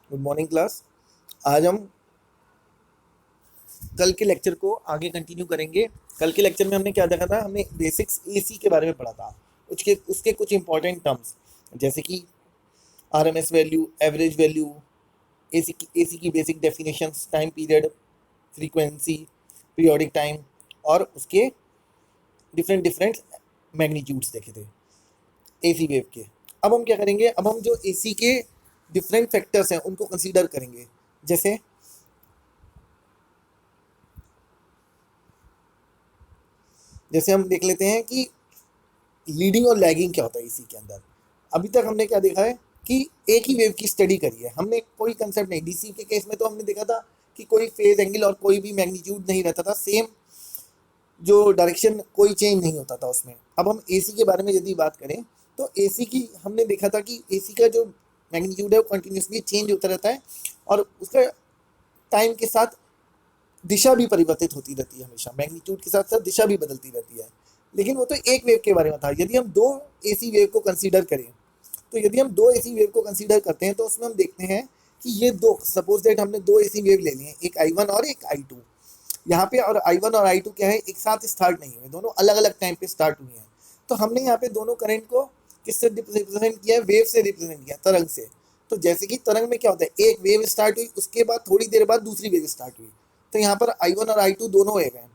Good morning class. आज हम कल के लेक्चर को आगे कंटिन्यू करेंगे। कल के लेक्चर में हमने क्या देखा था? हमने बेसिक्स एसी के बारे में पढ़ा था। उसके उसके कुछ इंपॉर्टेंट टर्म्स जैसे कि RMS value, average value, AC की basic definitions, time period, frequency, periodic time और उसके डिफरेंट डिफरेंट मैग्नीट्यूड्स देखे थे एसी वेव के। अब हम क्या करेंगे? अब हम जो एसी के डिफरेंट फैक्टर्स हैं उनको कंसीडर करेंगे। जैसे हम देख लेते हैं कि लीडिंग और लैगिंग क्या होता है इसी के अंदर। अभी तक हमने क्या देखा है कि एक ही वेव की स्टडी करी है हमने, कोई कंसेप्ट नहीं। डीसी के केस में तो हमने देखा था कि कोई फेज एंगल और कोई भी मैग्नीट्यूड नहीं रहता था, सेम जो डायरेक्शन कोई चेंज नहीं होता था उसमें। अब हम एसी के बारे में यदि बात करें तो एसी की हमने देखा था कि एसी का जो मैग्नीट्यूड है वो कंटिन्यूसली चेंज होता रहता है और उसका टाइम के साथ दिशा भी परिवर्तित होती रहती है, हमेशा मैग्नीट्यूड के साथ साथ दिशा भी बदलती रहती है। लेकिन वो तो एक वेव के बारे में था। यदि हम दो एसी वेव को कंसीडर करें तो यदि हम दो एसी वेव को कंसीडर करते हैं तो उसमें हम देखते हैं कि ये दो, सपोज दैट हमने दो एसी वेव ले लिए, एक I1 और एक I2 यहाँ पे। और I1 और I2 क्या है, एक साथ स्टार्ट नहीं हुए, दोनों अलग अलग टाइम पे स्टार्ट हुए हैं। तो हमने यहाँ पे दोनों करंट को किससे रिप्रेजेंट किया है? वेव से रिप्रेजेंट किया, तरंग से। तो जैसे कि तरंग में क्या होता है, एक वेव स्टार्ट हुई, उसके बाद थोड़ी देर बाद दूसरी वेव स्टार्ट हुई। तो यहाँ पर I1 और I2 दोनों वेव हैं,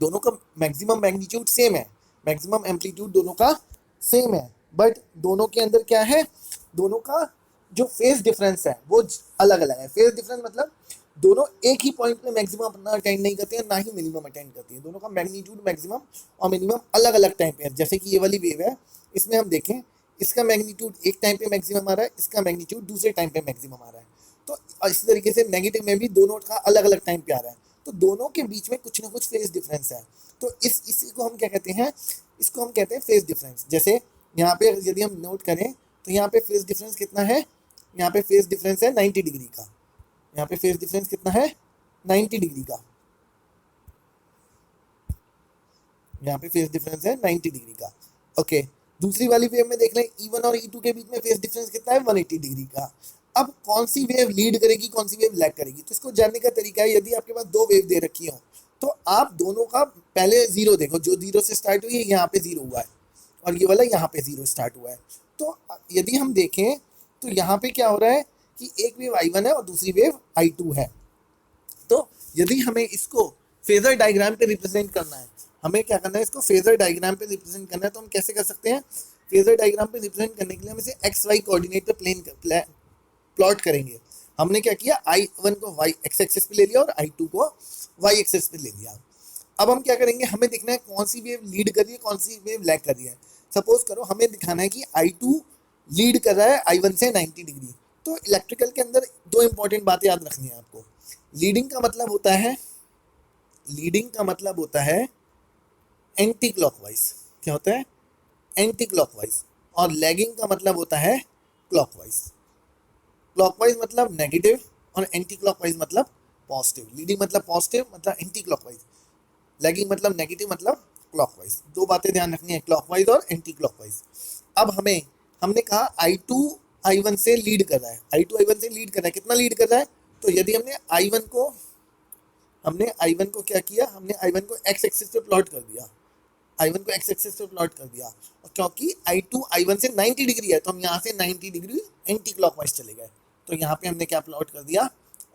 दोनों का मैक्सिमम मैग्नीट्यूड सेम है, मैक्सिमम एम्पलीट्यूड दोनों का सेम है, बट दोनों के अंदर क्या है, दोनों का जो फेज डिफरेंस है वो अलग अलग है। फेज डिफरेंस मतलब दोनों एक ही पॉइंट पे मैक्सिमम अपना अटेंड नहीं करते हैं, ना ही मिनिमम अटेंड करते हैं। दोनों का मैग्नीट्यूड मैक्सिमम और मिनिमम अलग अलग टाइम पे है। जैसे कि ये वाली वेव है, इसमें हम देखें, इसका मैग्नीट्यूड एक टाइम पे मैक्सिमम आ रहा है, इसका मैग्नीट्यूड दूसरे टाइम पे मैक्सिमम आ रहा है। तो इसी तरीके से नेगेटिव में भी दोनों का अलग अलग टाइम पे आ रहा है, तो दोनों के बीच में कुछ ना कुछ फेज डिफरेंस है। तो इसी को हम क्या कहते हैं? इसको हम कहते हैं फेज डिफरेंस। जैसे यहाँ पे यदि हम नोट करें तो यहाँ पे फेज डिफरेंस कितना है? यहाँ पे फेज डिफरेंस है 90 डिग्री का। यहाँ पे फेज डिफरेंस कितना है? 90 डिग्री का। यहाँ पे फेज डिफरेंस है 90 डिग्री का। ओके, दूसरी वाली वेव में देख लें, E1 और E2 के बीच में फेज डिफरेंस कितना है? 180 डिग्री का। अब कौन सी वेव लीड करेगी, कौन सी वेव लैग करेगी? तो इसको जानने का तरीका है, यदि आपके पास दो वेव दे रखी हो तो आप दोनों का पहले जीरो देखो, जो जीरो से स्टार्ट हुई है यहाँ पे जीरो हुआ है और ये वाला यहाँ पे जीरो स्टार्ट हुआ है। तो यदि हम देखें तो यहाँ पे क्या हो रहा है कि एक वेव I1 है और दूसरी वेव I2 है। तो यदि हमें इसको फेजर डायग्राम पे रिप्रेजेंट करना है, हमें क्या करना है, इसको फेजर डायग्राम पे रिप्रेजेंट करना है, तो हम कैसे कर सकते हैं? फेजर डायग्राम पे रिप्रेजेंट करने के लिए हम इसे एक्स वाई कोऑर्डिनेट पे प्लॉट करेंगे। हमने क्या किया, I1 को वाई एक्स एक्सिस पे ले लिया और I2 को वाई एक्सिस पे ले लिया। अब हम क्या करेंगे, हमें देखना है कौन सी वेव लीड कर रही है, कौन सी वेव लैग कर रही है। सपोज करो हमें दिखाना है कि I2 लीड कर रहा है I1 से 90 डिग्री। तो इलेक्ट्रिकल के अंदर दो इंपॉर्टेंट बातें याद रखनी है आपको। लीडिंग का मतलब होता है, लीडिंग का मतलब होता है एंटी क्लॉकवाइज। क्या होता है? Anti clockwise. और लैगिंग का मतलब होता है क्लॉकवाइज। क्लॉकवाइज मतलब नेगेटिव और एंटी क्लॉकवाइज मतलब पॉजिटिव। लीडिंग मतलब पॉजिटिव, मतलब एंटी क्लॉकवाइज। लैगिंग मतलब नेगेटिव, मतलब क्लॉकवाइज। दो बातें ध्यान रखनी है, क्लॉकवाइज और एंटी क्लॉकवाइज। अब हमने कहा I2 I1 से लीड कर रहा है, I2 I1 से लीड कर रहा है। कितना लीड कर रहा है? तो यदि हमने I1 को क्या किया, हमने I1 को एक्स एक्सिस पे प्लॉट कर दिया, I1 को एक्स एक्सिस पे प्लॉट कर दिया। और क्योंकि I2 I1 से 90 डिग्री है तो हम यहाँ से 90 डिग्री एंटी क्लॉकवाइज चले गए। तो यहाँ पे हमने क्या प्लॉट कर दिया?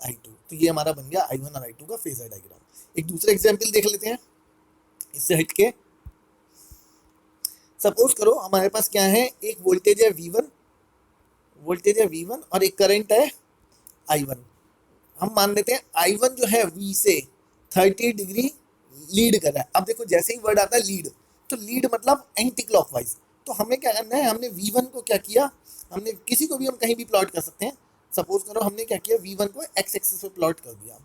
I2। तो ये हमारा बन गया I1 और I2 का फेजर डायग्राम। एक दूसरा एग्जाम्पल देख लेते हैं इससे हटके। सपोज करो हमारे पास क्या है, एक वोल्टेज है V1 और एक करंट है I1। हम मान लेते हैं I1 जो है V से 30 डिग्री लीड कर रहा है। अब देखो जैसे ही वर्ड आता है लीड, तो लीड मतलब एंटी क्लॉकवाइज। तो हमें क्या करना है, हमने V1 को क्या किया, हमने किसी को भी हम कहीं भी प्लॉट कर सकते हैं। सपोज करो हमने क्या किया, V1 को एक्स एक्सिस पे प्लॉट कर दिया।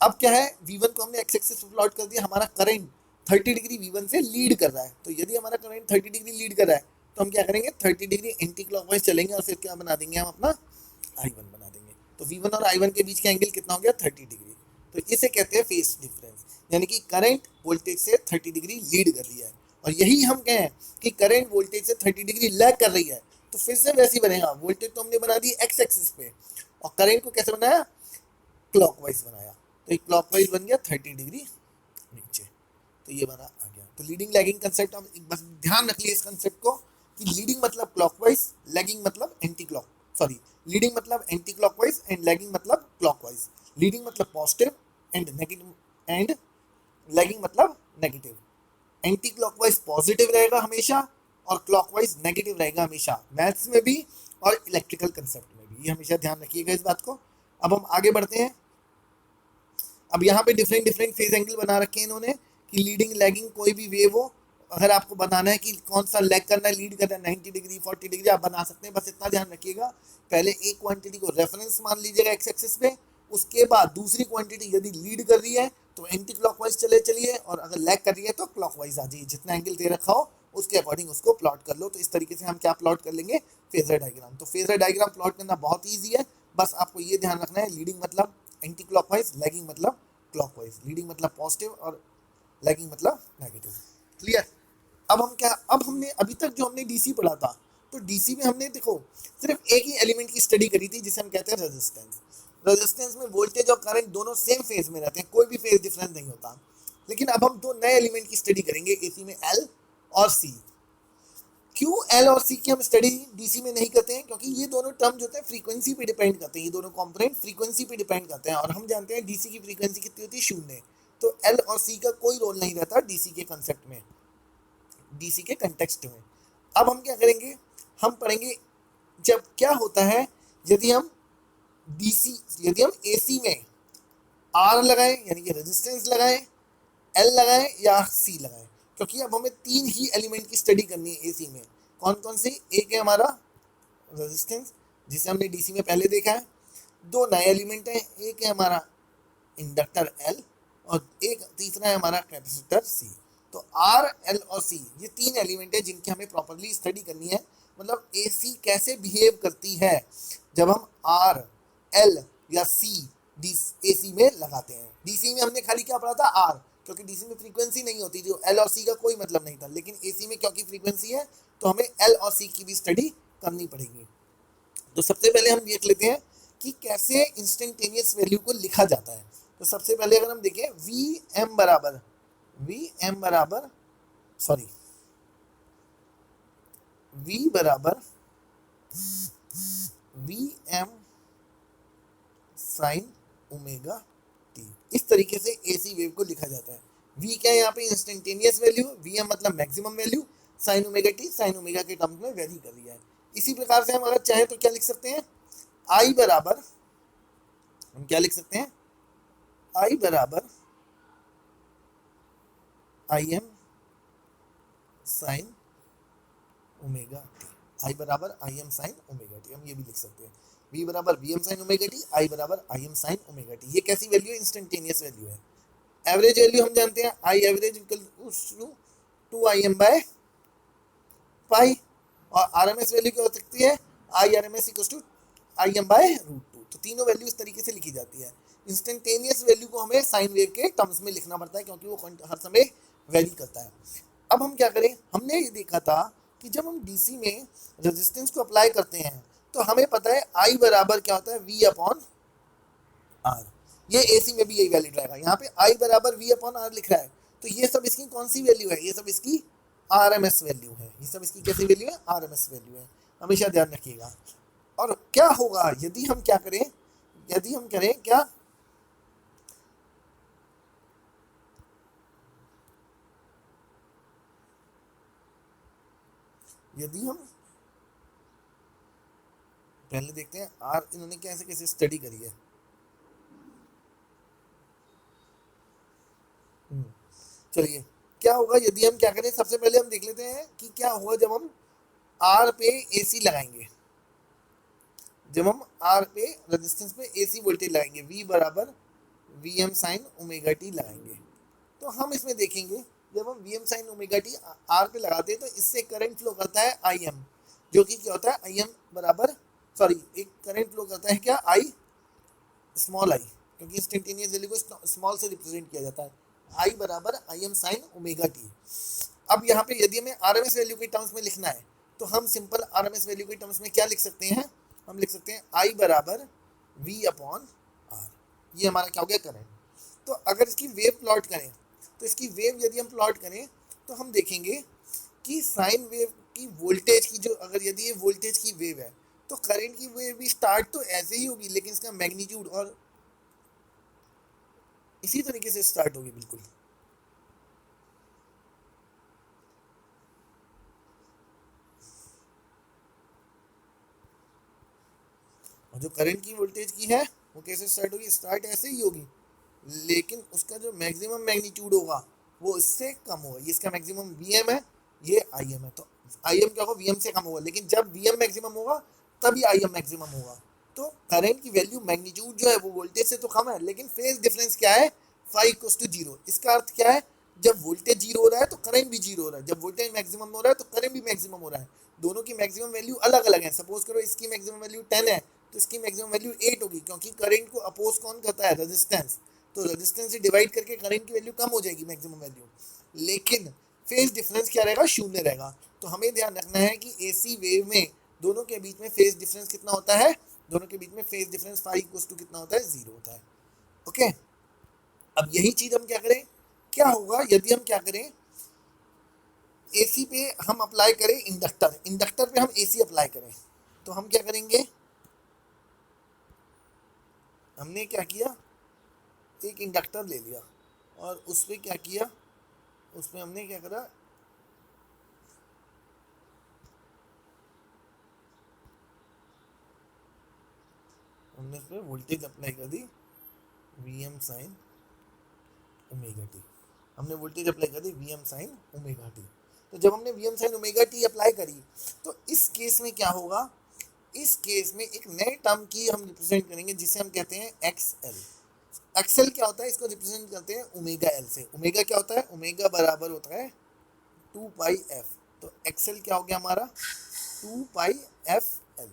अब क्या है, V1 को हमने एक्स एक्सिस पे प्लॉट कर दिया, हमारा करंट 30 डिग्री V1 से लीड कर रहा है। तो यदि हमारा करंट 30 डिग्री लीड कर रहा है तो हम क्या करेंगे, 30 डिग्री एंटी क्लॉकवाइज चलेंगे और फिर क्या बना देंगे, हम अपना I1 बना देंगे। तो V1 और I1 के बीच का एंगल कितना हो गया? 30 डिग्री। तो इसे कहते हैं फेज डिफरेंस, यानी कि करंट वोल्टेज से 30 डिग्री लीड कर रही है। और यही हम कहें कि करंट वोल्टेज से 30 डिग्री लैग कर रही है। तो फिर से वैसे ही बनेगा, वोल्टेज तो हमने बना दी एक्स एक्सिस पे और करंट को कैसे बनाया, क्लॉकवाइज बनाया, तो ये क्लॉकवाइज बन गया 30 डिग्री नीचे, तो ये बना आ गया। तो लीडिंग लैगिंग कंसेप्ट, अब बस ध्यान रखिए इस कंसेप्ट को कि लीडिंग मतलब क्लॉकवाइज, लैगिंग मतलब एंटी क्लॉक, सॉरी, लीडिंग मतलब एंटी क्लॉकवाइज एंड लैगिंग मतलब क्लॉकवाइज। लीडिंग मतलब positive and negative, and lagging मतलब नेगेटिव। एंटी क्लॉकवाइज पॉजिटिव रहेगा हमेशा और क्लॉकवाइज नेगेटिव रहेगा हमेशा, मैथ्स में भी और इलेक्ट्रिकल कंसेप्ट में भी, ये हमेशा ध्यान रखिएगा इस बात को। अब हम आगे बढ़ते हैं। अब यहाँ पे डिफरेंट डिफरेंट फेज एंगल बना रखे हैं इन्होंने कि लीडिंग लैगिंग कोई भी वेव हो, अगर आपको बताना है कि कौन सा लैग करना है लीड करना है, 90 डिग्री 40 डिग्री आप बना सकते हैं, बस इतना ध्यान रखिएगा। पहले एक क्वांटिटी को रेफरेंस मान लीजिएगा एक्स एक्सिस पे, उसके बाद दूसरी क्वांटिटी यदि लीड कर रही है तो एंटी क्लॉकवाइज चलिए, और अगर लैग कर रही है तो क्लॉकवाइज आ जाइए। जितना एंगल दे रखा हो उसके अकॉर्डिंग उसको प्लॉट कर लो। तो इस तरीके से हम क्या प्लॉट कर लेंगे, फेजर डायग्राम। तो फेजर डायग्राम प्लॉट करना बहुत ईजी है, बस आपको ये ध्यान रखना है लीडिंग मतलब एंटी क्लॉकवाइज, लैगिंग मतलब क्लॉकवाइज, लीडिंग मतलब पॉजिटिव और लैगिंग मतलब नेगेटिव। क्लियर। अब हम क्या, अब हमने अभी तक जो हमने डीसी पढ़ा था, तो डीसी में हमने देखो सिर्फ एक ही एलिमेंट की स्टडी करी थी जिसे हम कहते हैं रेजिस्टेंस। रेजिस्टेंस में वोल्टेज और करंट दोनों सेम फेज में रहते हैं, कोई भी फेज डिफरेंस नहीं होता। लेकिन अब हम दो नए एलिमेंट की स्टडी करेंगे एसी में, एल और सी। क्यों एल और सी की हम स्टडी डीसी में नहीं करते हैं, क्योंकि ये दोनों टर्म जो होते हैं फ्रीक्वेंसी पे डिपेंड करते हैं, ये दोनों कंपोनेंट फ्रीक्वेंसी पे डिपेंड करते हैं, और हम जानते हैं डीसी की फ्रीक्वेंसी कितनी होती है, 0। तो एल और सी का कोई रोल नहीं रहता डीसी के कंसेप्ट में, डीसी के कंटेक्स्ट में। अब हम क्या करेंगे, हम पढ़ेंगे जब क्या होता है यदि हम यदि हम एसी में आर लगाएं यानी कि रेजिस्टेंस लगाएं, एल लगाएं या सी लगाएं, क्योंकि अब हमें तीन ही एलिमेंट की स्टडी करनी है एसी में। कौन कौन से, एक है हमारा रेजिस्टेंस जिसे हमने डीसी में पहले देखा है, दो नए एलिमेंट हैं, एक है हमारा इंडक्टर एल और एक तीसरा है हमारा कैपेसिटर सी। तो आर, एल और सी ये तीन एलिमेंट है जिनकी हमें प्रॉपरली स्टडी करनी है, मतलब एसी कैसे बिहेव करती है जब हम आर, एल या सी एसी में लगाते हैं। डीसी में हमने खाली क्या पढ़ा था, आर, क्योंकि डीसी में फ्रीक्वेंसी नहीं होती, जो एल और सी का कोई मतलब नहीं था, लेकिन एसी में क्योंकि फ्रीक्वेंसी है तो हमें एल और सी की भी स्टडी करनी पड़ेगी। तो सबसे पहले हम देख लेते हैं कि कैसे इंस्टेंटेनियस वैल्यू को लिखा जाता है। तो सबसे पहले अगर हम देखें वी एम बराबर सॉरी वी बराबर V M sine omega T, इस तरीके से एसी वेव को लिखा जाता है। वी क्या है यहाँ पे, इंस्टेंटेनियस वैल्यू, वी एम मतलब maximum value, sign omega T sine omega के टर्म्स में वेरी कर रही है। इसी प्रकार से हम अगर चाहें तो क्या लिख सकते हैं, आई बराबर, हम क्या लिख सकते हैं, आई बराबर I M sine omega T, I बराबर I M sine omega T, हम ये भी लिख सकते हैं। v बराबर V M sine omega T, I बराबर I M sine omega T. ये कैसी वैल्यू है, इंस्टेंटेनियस वैल्यू है। एवरेज वैल्यू हम जानते हैं, I average equal to 2 I M by pi, और आर एम एस वैल्यू क्या हो सकती है, I R M S equal to I M by √2। तो तीनों वैल्यू इस तरीके से लिखी जाती है। इंस्टेंटेनियस वैल्यू को हमें साइन वेव के टर्म्स में लिखना पड़ता है क्योंकि वो हर समय वेरी करता है। अब हम क्या करें, हमने ये देखा था कि जब हम डीसी में रेजिस्टेंस को अप्लाई करते हैं तो हमें पता है आई बराबर क्या होता है, वी अपॉन आर। ये एसी में भी यही वैलिड रहेगा, यहाँ पे आई बराबर वी अपॉन आर लिख रहा है, तो ये सब इसकी कौन सी वैल्यू है, ये सब इसकी आरएमएस वैल्यू है, ये सब इसकी कैसी वैल्यू है, आरएमएस वैल्यू है, हमेशा ध्यान रखिएगा। और क्या होगा यदि हम क्या करें, यदि हम करें क्या, यदि हम पहले देखते हैं आर इन्होंने कैसे कैसे स्टडी करी है। चलिए क्या होगा यदि हम क्या करें, सबसे पहले हम देख लेते हैं कि क्या होगा जब हम आर पे एसी लगाएंगे, जब हम आर पे रेजिस्टेंस पे एसी वोल्टेज लगाएंगे, वी बराबर V M sine omega T लगाएंगे। तो हम इसमें देखेंगे जब हम V M sine omega T R पे लगाते हैं तो इससे करंट फ्लो करता है आई एम, जो कि क्या होता है आई एम बराबर सॉरी एक करंट फ्लो करता है क्या, आई स्मॉल आई, क्योंकि इंस्टेंटेनियस वैल्यू को स्मॉल से रिप्रेजेंट किया जाता है, आई बराबर I M sine omega T. अब यहाँ पे यदि हमें आरएमएस वैल्यू के टर्म्स में लिखना है तो हम सिंपल आरएमएस वैल्यू के टर्म्स में क्या लिख सकते हैं, हम लिख सकते हैं आई बराबर V अपॉन R, ये हमारा क्या हो गया करंट। तो अगर इसकी वेव प्लॉट करें, तो इसकी वेव यदि हम प्लॉट करें तो हम देखेंगे कि साइन वेव की वोल्टेज की जो, अगर यदि ये वोल्टेज की वेव है तो करंट की वेव भी स्टार्ट तो ऐसे ही होगी, लेकिन इसका मैग्नीट्यूड और इसी तरीके से स्टार्ट होगी बिल्कुल। और जो करंट की वोल्टेज की है वो कैसे स्टार्ट होगी, स्टार्ट ऐसे ही होगी, लेकिन उसका जो मैक्सिमम मैग्नीट्यूड होगा वो इससे कम होगा। ये इसका मैक्सिमम Vm है, ये Im है, तो Im क्या होगा, Vm से कम होगा, लेकिन जब Vm मैक्सिमम होगा तभी Im मैक्सिमम होगा। तो करंट की वैल्यू मैग्नीट्यूड जो है वो वोल्टेज से तो कम है, लेकिन फेज डिफरेंस क्या है, फाई इक्वल्स टू जीरो। इसका अर्थ क्या है, जब वोल्टेज जीरो हो रहा है तो करंट भी जीरो हो रहा है, जब वोल्टेज मैक्सिमम हो रहा है तो करंट भी मैक्सिमम हो रहा है। दोनों की मैक्सिमम वैल्यू अलग अलग है। सपोज करो इसकी मैक्सिमम वैल्यू 10 है तो इसकी मैक्सिमम वैल्यू 8 होगी, क्योंकि करंट को अपोज कौन करता है, रेजिस्टेंस। तो रेजिस्टेंस से डिवाइड करके करंट की वैल्यू कम हो जाएगी मैक्सिमम वैल्यू, लेकिन फेज डिफरेंस क्या रहेगा, शून्य रहेगा। तो हमें ध्यान रखना है कि एसी वेव में दोनों के बीच में फेज डिफरेंस कितना होता है, दोनों के बीच में phase difference phi equals to कितना होता है, 0 होता है। ओके, अब यही चीज हम क्या करें, क्या होगा यदि हम क्या करें, एसी पे हम अप्लाई करें इंडक्टर, इंडक्टर पे हम एसी अप्लाई करें, तो हम क्या करेंगे, हमने क्या किया, एक इंडक्टर ले लिया और उस पर क्या किया, उसमें हमने क्या करा, हमने उस पर वोल्टेज अप्लाई कर दी Vm साइन ओमेगा टी, हमने वोल्टेज अप्लाई कर दी Vm साइन ओमेगा टी। तो जब हमने Vm sign omega T apply करी तो इस केस में क्या होगा, इस केस में एक नए टर्म की हम रिप्रेजेंट करेंगे जिसे हम कहते हैं XL। XL क्या होता है, इसको रिप्रेजेंट करते हैं ओमेगा L से। ओमेगा क्या होता है, ओमेगा बराबर होता है 2 पाई f। तो XL क्या हो गया हमारा, 2 पाई f L।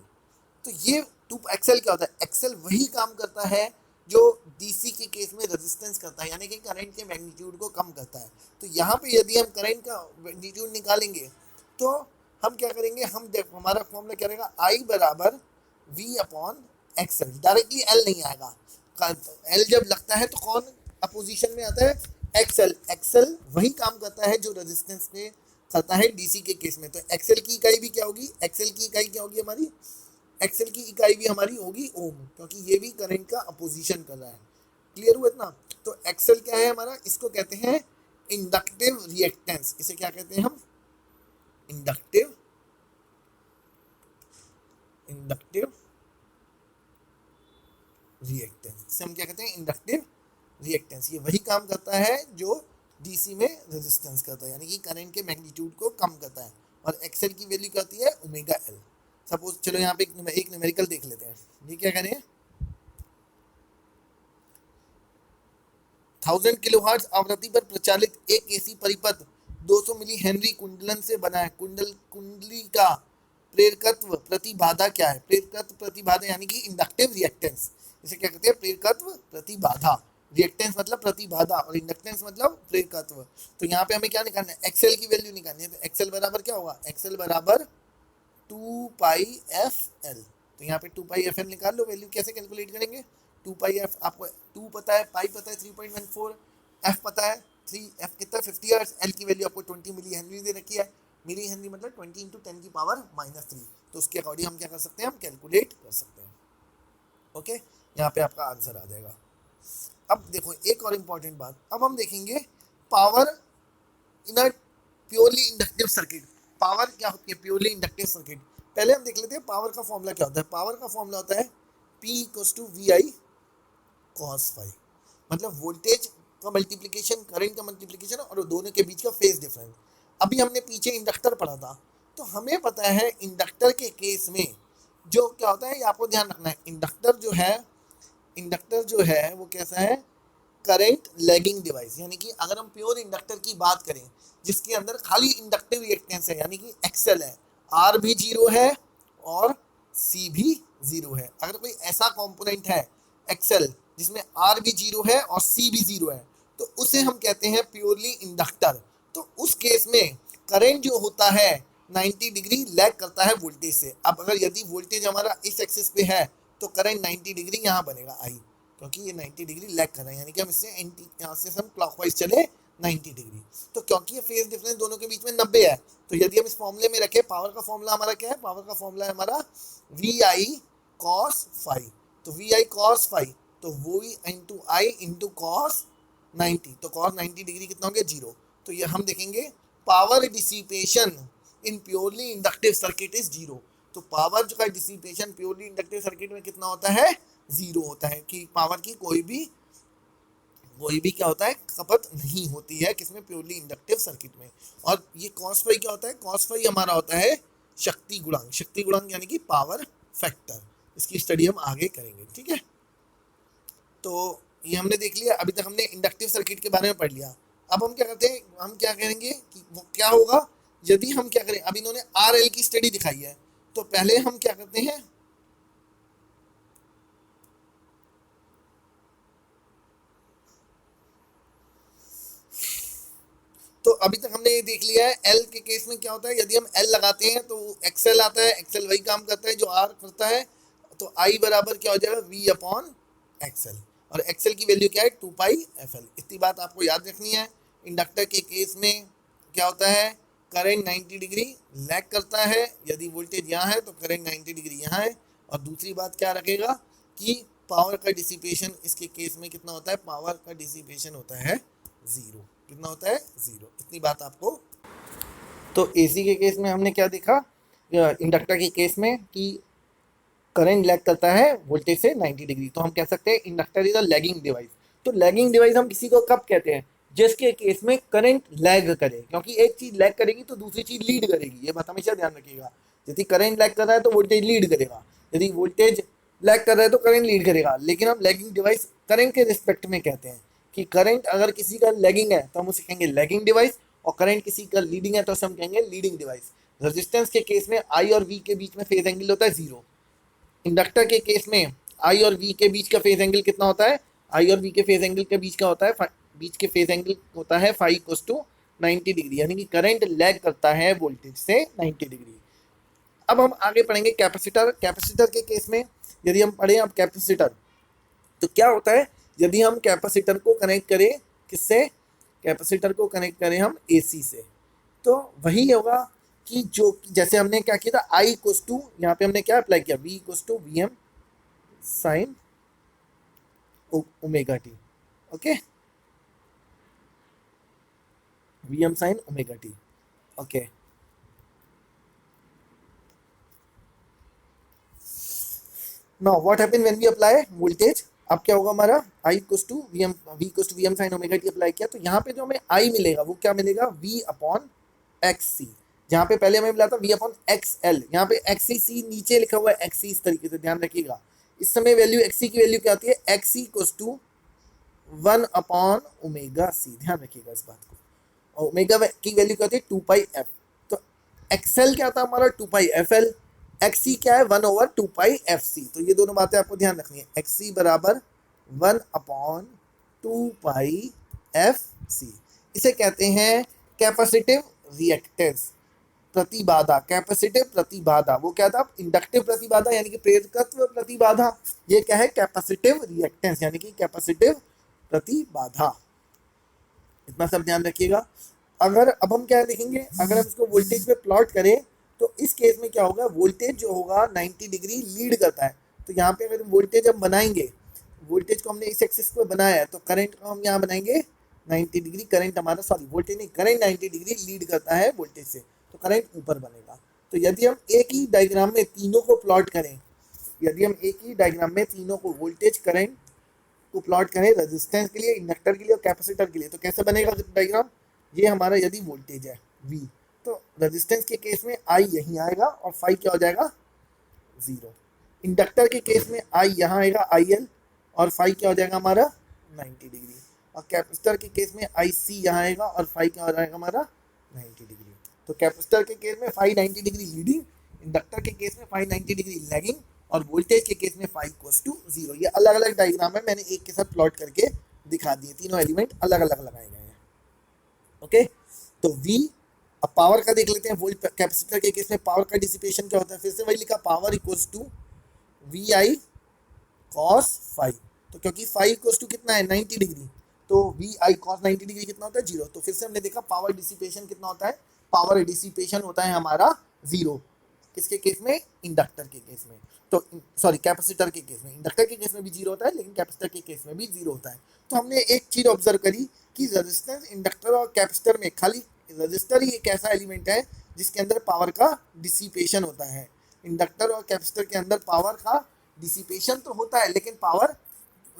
तो ये 2 XL क्या होता है, XL वही काम करता है जो DC के केस में रेजिस्टेंस करता है, यानी कि करंट के मैग्नीट्यूड को कम करता है। तो यहाँ पे यदि हम करंट का मैग्नीट्यूड निकालेंगे तो हम क्या करेंगे, हम देखो हमारा फॉर्मूला क्या रहेगा, I बराबर V upon XL। Directly L नहीं आएगा, L जब लगता है तो कौन अपोजिशन में आता है, XL। XL वही काम करता है जो रेजिस्टेंस पे करता है DC के केस में। तो XL की इकाई भी क्या होगी, XL की इकाई क्या होगी हमारी, एक्सेल की इकाई भी हमारी होगी ओम, क्योंकि ये भी करंट का अपोजिशन कर रहा है। क्लियर हुआ इतना। तो एक्सेल क्या है हमारा, इसको कहते हैं इंडक्टिव रिएक्टेंस। इसे क्या कहते हैं हम, इंडक्टिव इंडक्टिव रिएक्टेंस। इसे हम क्या कहते हैं, इंडक्टिव रिएक्टेंस। ये वही काम करता है जो डीसी में रेजिस्टेंस करता है, यानी कि करंट के मैग्नीट्यूड को कम करता है। और एक्सेल की वैल्यू क्या होती है, ओमेगा एल। सपोज चलो यहाँ पे एक न्यूमेरिकल देख लेते हैं। ये क्या करें, 1000 किलोहर्ट्ज आवृत्ति पर प्रचालित एक एसी परिपथ 200 मिली हेनरी कुंडलन से बना है। कुंडली का प्रेरकत्व प्रतिबाधा क्या है, प्रेरकत्व प्रतिबाधा यानी कि इंडक्टिव रिएक्टेंस। इसे क्या कहते हैं, प्रेरकत्व प्रतिबाधा। रिएक्टेंस मतलब प्रतिबाधा और इंडक्टेंस मतलब प्रेरकत्व। तो यहाँ पे हमें क्या निकालना है, एक्सेल की वैल्यू निकालनी है। तो एक्सेल बराबर क्या होगा, एक्सेल बराबर 2 पाई एफ एल। तो यहाँ पे 2 पाई एफ एल निकाल लो। वैल्यू कैसे कैलकुलेट करेंगे, 2 पाई एफ, आपको 2 पता है, पाई पता है 3.14, एफ पता है 3, एफ कितना 50 हर्ट्ज, एल की वैल्यू आपको 20 मिली हेनरी दे रखी है। मिली हेनरी मतलब 20 इंटू 10 की पावर -3। तो उसके अकॉर्डिंग हम क्या कर सकते हैं, हम कैलकुलेट कर सकते हैं। ओके, यहाँ पे आपका आंसर आ जाएगा। अब देखो एक और इम्पॉर्टेंट बात, अब हम देखेंगे power in a purely inductive circuit. Power क्या होती है, प्योरली इंडक्टिव सर्किट। पहले हम देख लेते हैं पावर का फॉर्मूला क्या होता है। पावर का फॉर्मूला होता है P equals to V I cos phi, मतलब वोल्टेज का मल्टीप्लिकेशन, करंट का मल्टीप्लिकेशन और दोनों के बीच का फेज डिफरेंस। अभी हमने पीछे इंडक्टर पढ़ा था, तो हमें पता है इंडक्टर के केस में जो क्या होता है, ये आपको ध्यान रखना है। इंडक्टर जो है वो कैसा है, करंट लैगिंग डिवाइस। यानी कि अगर हम प्योर इंडक्टर की बात करें जिसके अंदर खाली इंडक्टिव रिएक्टेंस है, यानी कि एक्सेल है, आर भी 0 है और सी भी 0 है। अगर कोई ऐसा कंपोनेंट है एक्सेल जिसमें आर भी 0 है और सी भी 0 है, तो उसे हम कहते हैं प्योरली इंडक्टर। तो उस केस में करंट जो होता है 90 डिग्री लैग करता है वोल्टेज से। अब अगर यदि वोल्टेज हमारा इस एक्सिस पे है तो करंट 90 डिग्री यहाँ बनेगा आई, क्योंकि ये 90 डिग्री लैग कर रहा है, यानी कि हम इससे एंटी, यहाँ से हम क्लॉकवाइज चले 90 डिग्री। तो क्योंकि ये फेज डिफरेंस दोनों के बीच में 90 है, तो यदि हम इस फॉर्मूले में रखें, पावर का फॉर्मूला हमारा क्या है, पावर का फॉर्मूला है हमारा वी आई कॉस फाइव। तो वी आई कॉस फाइव, तो वो इंटू आई इंटू कॉस 90, तो कॉस 90 डिग्री कितना हो गया 0। तो ये हम देखेंगे power dissipation in purely inductive circuit is 0। तो पावर का डिसिपेशन प्योरली इंडक्टिव सर्किट में कितना होता है, 0 होता है, कि पावर की कोई भी क्या होता है, खपत नहीं होती है किसमें, प्योरली इंडक्टिव सर्किट में। और ये कॉस फाई क्या होता है, कॉस फाई हमारा होता है शक्ति गुणांक, शक्ति गुणांक यानी कि पावर फैक्टर। इसकी स्टडी हम आगे करेंगे, ठीक है। तो ये हमने देख लिया, अभी तक हमने इंडक्टिव सर्किट के बारे में पढ़ लिया। अब हम क्या करते हैं, हम क्या करेंगे कि वो क्या होगा यदि हम क्या करें, अब इन्होंने आर एल की स्टडी दिखाई है, तो पहले हम क्या करते हैं, तो अभी तक हमने ये देख लिया है एल के केस में क्या होता है, यदि हम एल लगाते हैं तो एक्सएल आता है, एक्सएल वही काम करता है जो आर करता है, तो आई बराबर क्या हो जाएगा वी अपॉन एक्सएल, और एक्सएल की वैल्यू क्या है 2 पाई एफ एल। इतनी बात आपको याद रखनी है। इंडक्टर के केस में क्या होता है, करंट 90 डिग्री लैग करता है, यदि वोल्टेज यहाँ है तो करंट 90 डिग्री यहाँ है। और दूसरी बात क्या रखेगा कि पावर का डिसिपेशन इसके केस में कितना होता है, पावर का डिसिपेशन होता है 0। कितना होता है 0, इतनी बात आपको। तो एसी के केस में हमने क्या देखा, इंडक्टर के केस में कि करंट लैग करता है वोल्टेज से 90 डिग्री, तो हम कह सकते हैं inductor is a lagging device. तो लैगिंग डिवाइस हम किसी को कब कहते हैं, जिसके केस में करंट लैग करे, क्योंकि एक चीज लैग करेगी तो दूसरी चीज लीड करेगी, ये बात हमेशा ध्यान रखिएगा। यदि करंट लैग कर रहा है तो वोल्टेज लीड करेगा, यदि वोल्टेज लैग कर रहा है तो करंट लीड करेगा। लेकिन हम लैगिंग डिवाइस करंट के रिस्पेक्ट में कहते हैं कि करंट अगर किसी का लैगिंग है तो हम उसे कहेंगे लैगिंग डिवाइस, और करंट किसी का लीडिंग है तो उसे हम कहेंगे लीडिंग डिवाइस। रेजिस्टेंस के केस में आई और वी के बीच में फेज एंगल होता है 0। इंडक्टर के केस में आई और वी के बीच का फेज एंगल कितना होता है, आई और वी के फेज एंगल के बीच का होता है, बीच के फेज एंगल होता है फाई इक्वल्स टू 90 डिग्री, यानी कि करंट लैग करता है वोल्टेज से 90 डिग्री। अब हम आगे पढ़ेंगे कैपेसिटर। कैपेसिटर के केस में यदि हम पढ़ें अब कैपेसिटर, तो क्या होता है, यदि हम कैपेसिटर को कनेक्ट करें किससे, कैपेसिटर को कनेक्ट करें हम एसी से, तो वही होगा कि जो जैसे हमने क्या किया था, आई इक्वल्स टू, यहाँ पे हमने क्या अप्लाई किया, V equals to V M sine omega T, okay, V M sine omega T, okay. Now what happen when we apply voltage, अब क्या होगा हमारा I equals to V equals to V M sine omega T apply किया, तो यहाँ पे जो हमें आई मिलेगा वो क्या मिलेगा, वी अपॉन एक्स सी। जहाँ पे पहले हमें मिला था वी अपॉन एक्स एल, यहाँ पे एक्स सी नीचे लिखा हुआ है एक्स सी, इस तरीके से ध्यान रखिएगा। इस समय वैल्यू एक्स सी की वैल्यू क्या आती है, X C equals to 1 upon omega C, ध्यान रखिएगा इस बात को। और ओमेगा की वैल्यू क्या होती है 2 पाई एफ, तो एक्सएल क्या था हमारा 2 पाई एफ एल, एक्स सी क्या है 1 ओवर 2 पाई एफ सी। तो ये दोनों बातें आपको ध्यान रखनी है, एक्स सी बराबर 1 अपॉन 2 पाई एफ सी। इसे कहते हैं कैपेसिटिव रिएक्टेंस, प्रतिबाधा, कैपेसिटिव प्रतिबाधा। वो क्या था, इंडक्टिव प्रतिबाधा यानी कि प्रेरकत्व प्रतिबाधा, ये क्या है कैपेसिटिव रिएक्टेंस यानी कि कैपेसिटिव प्रतिबाधा। इतना सब ध्यान रखिएगा। अगर अब हम क्या देखेंगे, अगर हम इसको वोल्टेज पे प्लॉट करें तो इस केस में क्या होगा, वोल्टेज जो होगा 90 डिग्री लीड करता है। तो यहाँ पे अगर वोल्टेज हम बनाएंगे, वोल्टेज को हमने इस एक्सिस पे बनाया है, तो करंट को हम यहाँ बनाएंगे 90 डिग्री, करंट हमारा सॉरी वोल्टेज नहीं, करंट 90 डिग्री लीड करता है वोल्टेज से, तो करंट ऊपर बनेगा। तो यदि हम एक ही डायग्राम में तीनों को प्लॉट करें, यदि हम एक ही डायग्राम में तीनों को वोल्टेज करंट को प्लॉट करें रेजिस्टेंस के लिए, इंडक्टर के लिए और कैपेसिटर के लिए, तो कैसे बनेगा डायग्राम, ये हमारा यदि वोल्टेज है V, तो रेजिस्टेंस के केस में I यहीं आएगा और फाई क्या हो जाएगा 0। इंडक्टर के केस में I यहाँ आएगा IL और फाई क्या हो जाएगा हमारा 90 डिग्री, और कैपेसिटर के केस में IC यहाँ आएगा और फाई क्या हो जाएगा हमारा 90 डिग्री। तो कैपेसिटर के केस में फाई 90 डिग्री लीडिंग, इंडक्टर के केस में फाई 90 डिग्री लैगिंग, और वोल्टेज के केस में फाई इक्वल्स टू 0। ये अलग अलग डायग्राम है, मैंने एक के साथ प्लॉट करके दिखा दिए, तीनों एलिमेंट अलग अलग लगाए गए हैं, ओके। तो V, अब पावर का देख लेते हैं, वोल्ट कैपेसिटर के केस में पावर का डिसिपेशन क्या होता है, फिर से वही लिखा, power equals to V I cos phi, तो क्योंकि फाइव इक्वल्स टू कितना है 90 डिग्री, तो वी आई कॉस 90 डिग्री कितना होता है 0। तो फिर से हमने देखा पावर डिसिपेशन कितना होता है, पावर डिसिपेशन होता है हमारा 0। किसके केस में, इंडक्टर के केस में, तो सॉरी कैपेसिटर के केस में। इंडक्टर के केस में भी 0 होता है, लेकिन कैपेसिटर के केस में भी 0 होता है। तो हमने एक चीज ऑब्जर्व करी कि रेजिस्टेंस इंडक्टर और कैपेसिटर में खाली रजिस्टर ही एक ऐसा एलिमेंट है जिसके अंदर पावर का डिसिपेशन होता है। इंडक्टर और कैपेसिटर के अंदर पावर का डिसिपेशन तो होता है, लेकिन पावर,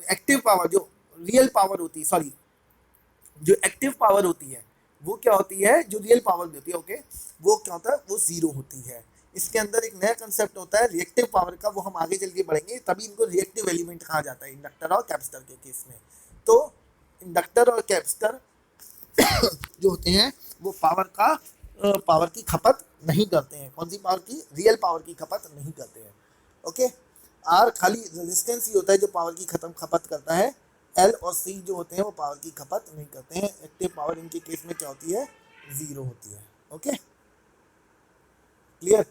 एक्टिव पावर जो रियल पावर होती है, सॉरी जो एक्टिव पावर होती है वो क्या होती है, जो रियल पावर होती है, ओके, वो क्या होता है, वो 0 होती है। इसके अंदर एक नया कंसेप्ट होता है रिएक्टिव पावर का, वो हम आगे चल के बढ़ेंगे, तभी इनको रिएक्टिव एलिमेंट कहा जाता है इंडक्टर और कैपेसिटर के केस में। तो इंडक्टर और कैपेसिटर जो होते हैं वो पावर की खपत नहीं करते हैं। कौन सी पावर की, रियल पावर की खपत नहीं करते हैं। ओके, आर खाली रेजिस्टेंस ही होता है जो पावर की खपत करता है। एल और सी जो होते हैं वो पावर की खपत नहीं करते हैं। एक्टिव पावर इनके केस में क्या होती है, 0 होती है। Okay, clear.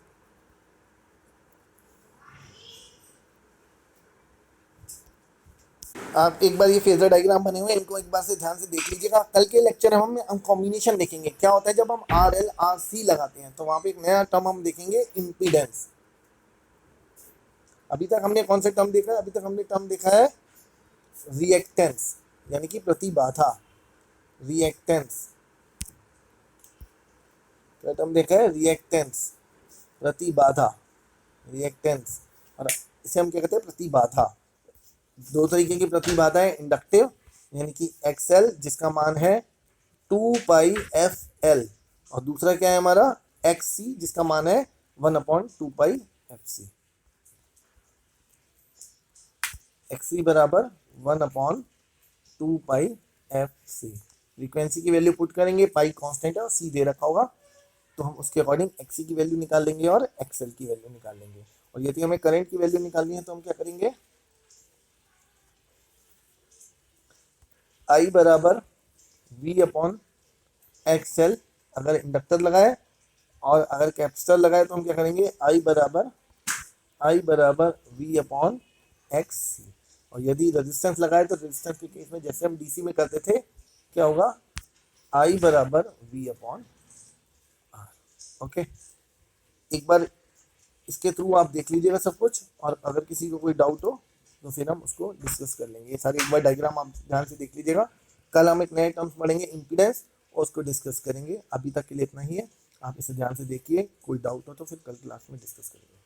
आप एक बार ये फेजर डायग्राम बने हुए हैं, इनको एक बार से ध्यान से देख लीजिएगा। कल के लेक्चर में हम कॉम्बिनेशन देखेंगे, क्या होता है जब हम आर एल आर सी लगाते हैं, तो वहां पे एक नया टर्म हम देखेंगे, इम्पीडेंस। अभी तक हमने कौन सा टर्म देखा है, अभी तक हमने टर्म देखा है रिएक्टेंस, यानी कि प्रतिबाधा। रिएक्टेंस क्या टर्म देखा है, रिएक्टेंस, प्रतिबाधा, रिएक्टेंस। और इसे हम क्या कहते हैं, प्रतिबाधा। दो तरीके की प्रतिबाधा है, इंडक्टिव यानी कि एक्सएल जिसका मान है 2πfl, और दूसरा क्या है हमारा एक्सी जिसका मान है 1/2πfc। एक्सी बराबर 1/2πfc। फ्रीक्वेंसी की वैल्यू पुट करेंगे, पाई कांस्टेंट है और सी दे रखा होगा, तो हम उसके अकॉर्डिंग एक्सी की वैल्यू निकाल लेंगे और एक्सएल की वैल्यू निकाल लेंगे। और यदि हमें करंट की वैल्यू निकालनी है तो हम क्या करेंगे, आई बराबर V/XL अगर इंडक्टर लगाए, और अगर कैपेसिटर लगाए तो हम क्या करेंगे, आई बराबर V/XC। और यदि रेजिस्टेंस लगाए तो रेजिस्टेंस के केस में जैसे हम डीसी में करते थे, क्या होगा, आई बराबर V/R। ओके, एक बार इसके थ्रू आप देख लीजिएगा सब कुछ, और अगर किसी को कोई डाउट हो तो फिर हम उसको डिस्कस कर लेंगे। ये सारी एक बार डायग्राम आप ध्यान से देख लीजिएगा। कल हम एक नए टर्म्स पढ़ेंगे, इम्पीडेंस, और उसको डिस्कस करेंगे। अभी तक के लिए इतना ही है, आप इसे ध्यान से देखिए, कोई डाउट हो तो फिर कल क्लास में डिस्कस करेंगे।